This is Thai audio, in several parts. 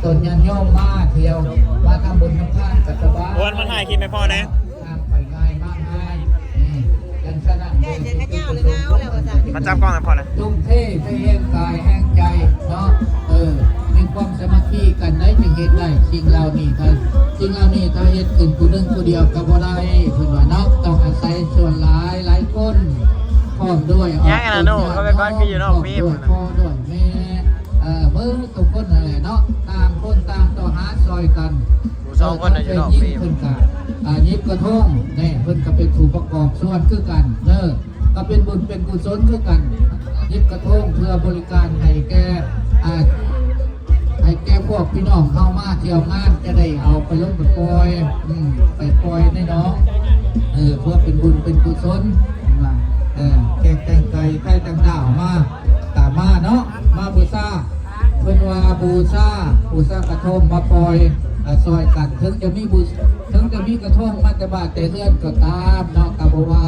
ตนยันโยมมาเที่ยวมาทำบุญทำทานกัตบาวันมาถ่ายคลิปไม่พอนะไปง่ายมากง่ายยังชนะมาจับกล้องไม่พอนะตุ้มเท่ไปแห้งกายแห้งใจเนาะมีความสมัครกันได้จึงเห็นได้สิ่งเหล่านี้ท่านสิ่งเหล่านี้ถ้าเห็นขึ้นผู้หนึ่งผู้เดียวก็บ่ได้เพิ่นว่าเนาะต้องอาศัยส่วนหลายคนพร้อมด้วยยังไงนะโน่เขาไปบ้านคืออยู่นอกมีด้วยพ่อด้วยแม่เมื่อทุกคนอะไรเนาะต่างคนต่างต่อหาซอยกันสองคนอยู่นอกมีเพิ่นก็ยิบกระทงนี่เพิ่นก็เป็นผู้ประกอบส่วนคือกันก็เป็นบุญเป็นกุศลคือกันยิบกระทงเพื่อบริการให้แก่พวกพี่น้องเข้ามาเที่ยวงานจะได้เอาไปลงไปปล่อยในน้องเพื่อเป็นบุญเป็นกุศลว่าแกงแต่งไก่ไก่แต่งดาวมาตามมาเนาะมาบูชาเพื่อนว่าบูชากระทงมาปล่อยซอยกันถึงจะมีกระทงมาแต่บาทแต่เลื่อนก็ตามเนาะกับว่า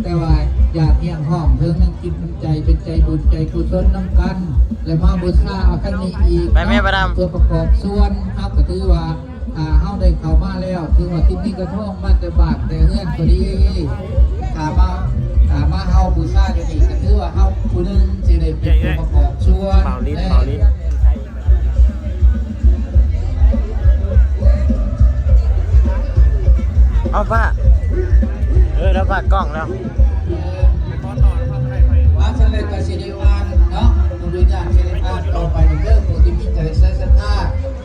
แต่ว่าอยากเที่ยงห้องถึงนั่งกินใจเป็นใจบุญใจกุศลน้ำกันและมาบูชาเอาขั้นนี้อีกเพื่อประกอบส่วนเขาก็ถือว่าเขาได้เข้ามาแล้วถือว่าที่นี่กระทงมาแต่บาทแต่เลื่อนก็ดีถามมาเฮาบูชาจะดีก็ถือว่าเฮาผู้นึงสิได้เป็นผู้ประกอบส่วนเอาป่ะแล้วป่ะกล้องแล้วว่าฉันเลยกับสิริวันเนาะดูดูอย่างสิริวันต่อไปเรื่องของที่มีใจใส่ศรัทธา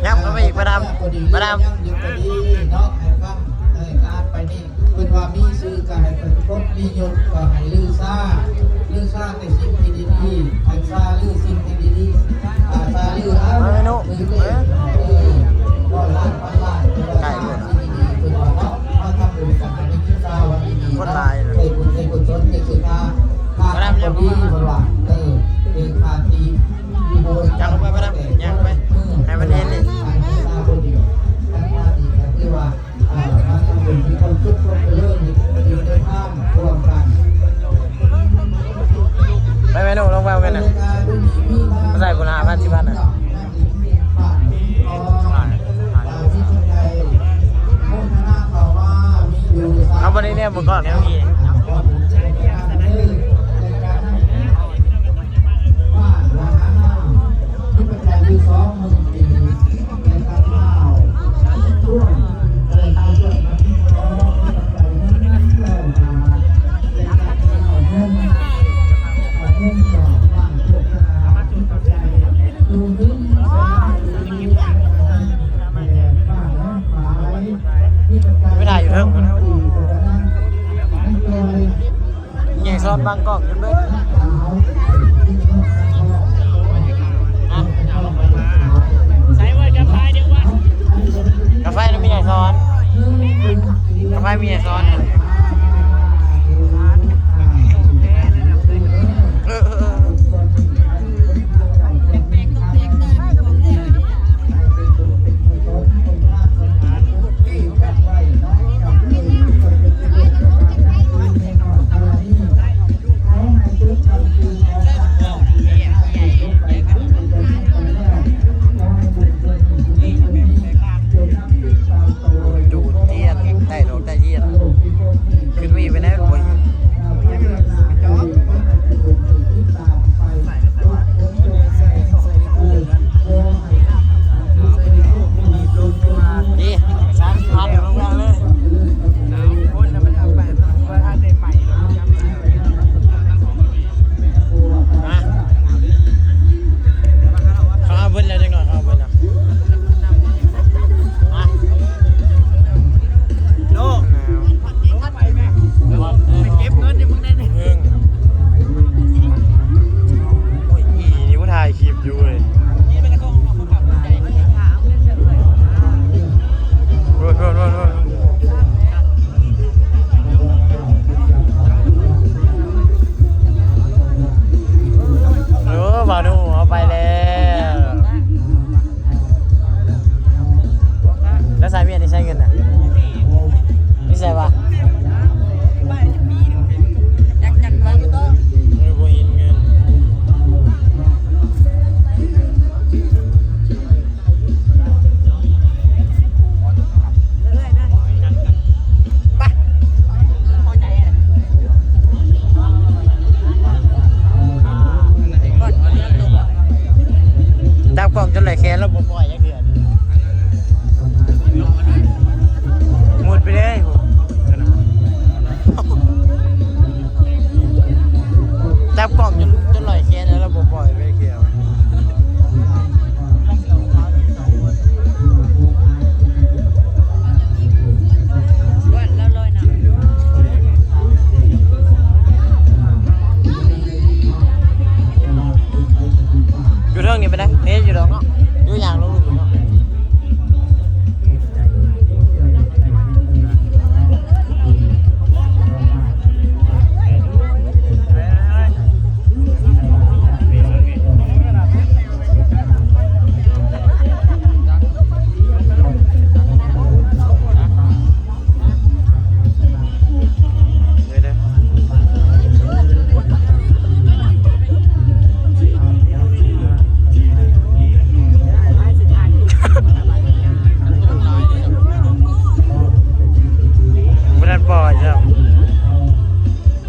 ย้ำเข้าไปอีกประดามยังอยู่พอดีเนาะให้ฟังการไปนี่เป็นว่ามีซื้อการให้เป็นพบมียศก็ให้ลือซ่าในสิ่งที่ดีๆให้ซ่าลือสิ่งที่ดีๆซ่าลือเอาก็ล้านพันล้านใกล้เลยเป็นว่าเนาะมาทำบุญกันในที่ซ่าวันดีๆคนลายในบุญในกุศลในสุภาพาพอดีเป็นว่าเป็นคาตีโดยยังไปประดามยังไปให้มันเห็นนี่ที่ว่ามาทำบุญมีความสุขความเจริญอยู่ในภาพรวมกันไปเมนูลงไปกันนะมาใส่กุหลาบที่บ้านน่ะเอาวันนี้เนี่ยบุกก่อนเนี่ยเมื่อกี้ไม่ได้อยู่เถอะใหญ่ซ้อนบางกล้องขึ้นไปใส่ไว้กาแฟเดี๋ยววะกาแฟนี่มีใหญ่ซ้อนกาแฟมีใหญ่ซ้อน ลอยแค่นั้นแล้วผมปล่อยไปเกี่ยว อยู่เรื่องนี้ไปได้เฮ้ยอยู่ดอกเนาะอยู่อย่างลงอยู่เนาะ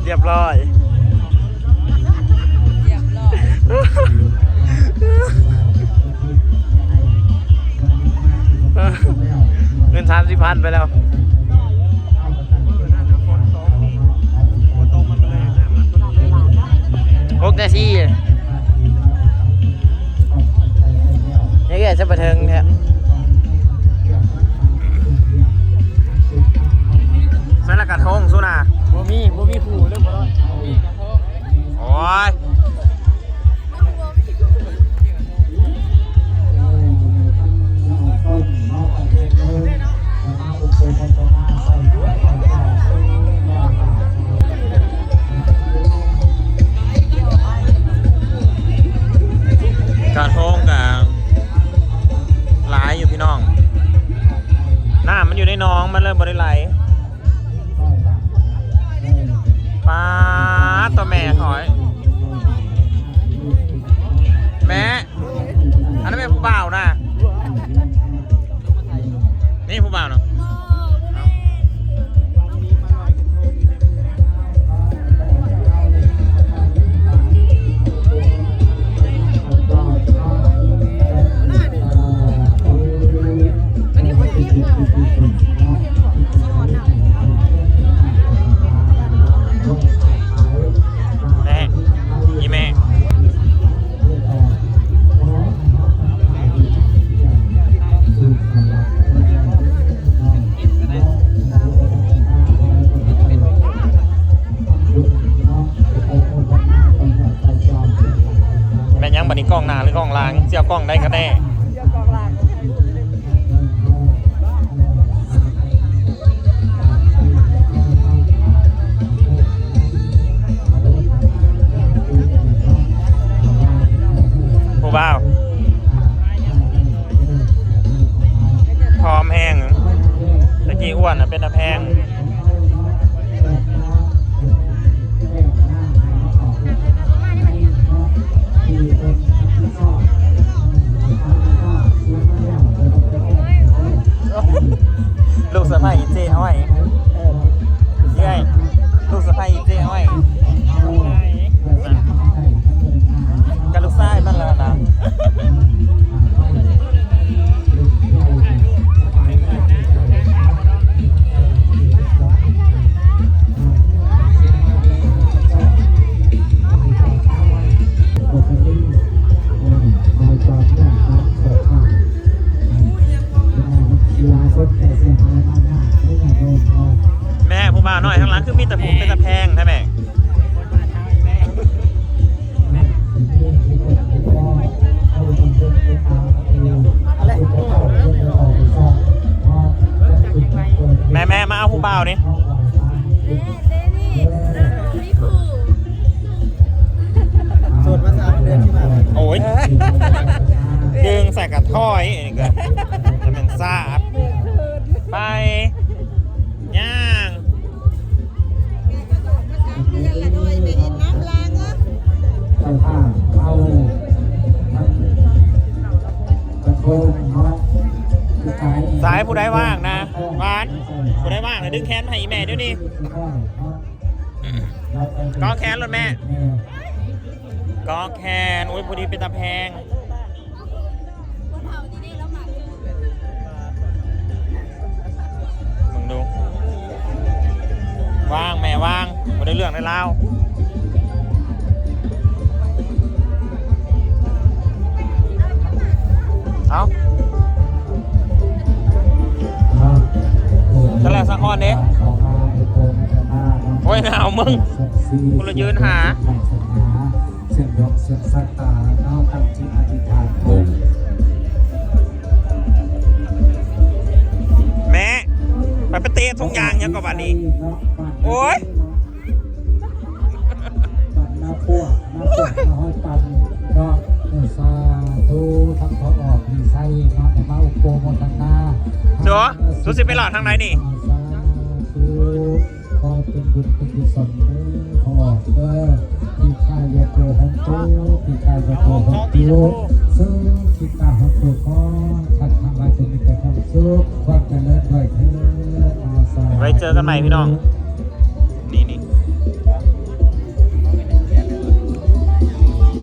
เรียบร้อยเงิน30,000ไปแล้ว6 นาทีนี่แกจะบันเทิงแท้ใส่ละกระทงสุนาบ่มีขู่เรื่องบ่ได้โอ้ยกระทงกับหลายอยู่พี่น้องน้ำมันอยู่ในหนองมันเริ่มบ่ได้ไหลปลาตัวแม่หอยแม่อันนั้นเป็นผู้บ่าวนะนี่ผู้บ่าวเนาะบันนี้กล้องหน้าหรือกล้องหลังเสียบกล้องได้กันแน่ผู้บ่าวพร้อมแห้งตะกี้อ้วนเป็นตะแพงลูกสะใภ้เจ๊อ้อยเย้ลูกสะใภ้เจ๊อ้อยกับลูกชายมันแล้วนะแม่ผู้บ่าวหน่อยข้างหลังคือมีแต่ผมเป็นตะแพงใช่ไหมแม่มาเอาผู้บ่าวนี่สูตรภาษาเดือนที่มาโอ้ยดึงใส่กระท้อยนี่ก็จะเป็นซาบไปย่างสายผู้ใดว่างนะหวานผู้ใดว่างนะดึงแขนให้แม่เดี๋ยวนี้กอแขนรถแม่กอแขนโอ้ยพอดีเป็นตาแพงมึงดูว่างแม่ว่างบ่ได้เรื่องได้เล่า มึงกูเลยยืนหา เสียงดอกเสียงสัตตาเอาตั้งจิตอธิษฐาน แม่ไปเตะทุกอย่างยังกับวันนี้โอ้ย ปันนาพวกนาพวกน้อยปันเนาะสาธุทั้งเขาออกมีไส้เนาะในมาอุปโภคทางนา จัวสุสิไปหลอดทางไหนนี่ สาธุขอเป็นบุญเป็นกุศลเด้อขอเด้อที่ข้ายโกหงตูที่ข้ายโกหงตูซึ่งที่ข้าหงตูก็ทัดทำลายจะมีแต่ความสุขความเจริญด้วยเถิดอาสา ไว้เจอกันใหม่พี่น้อง เ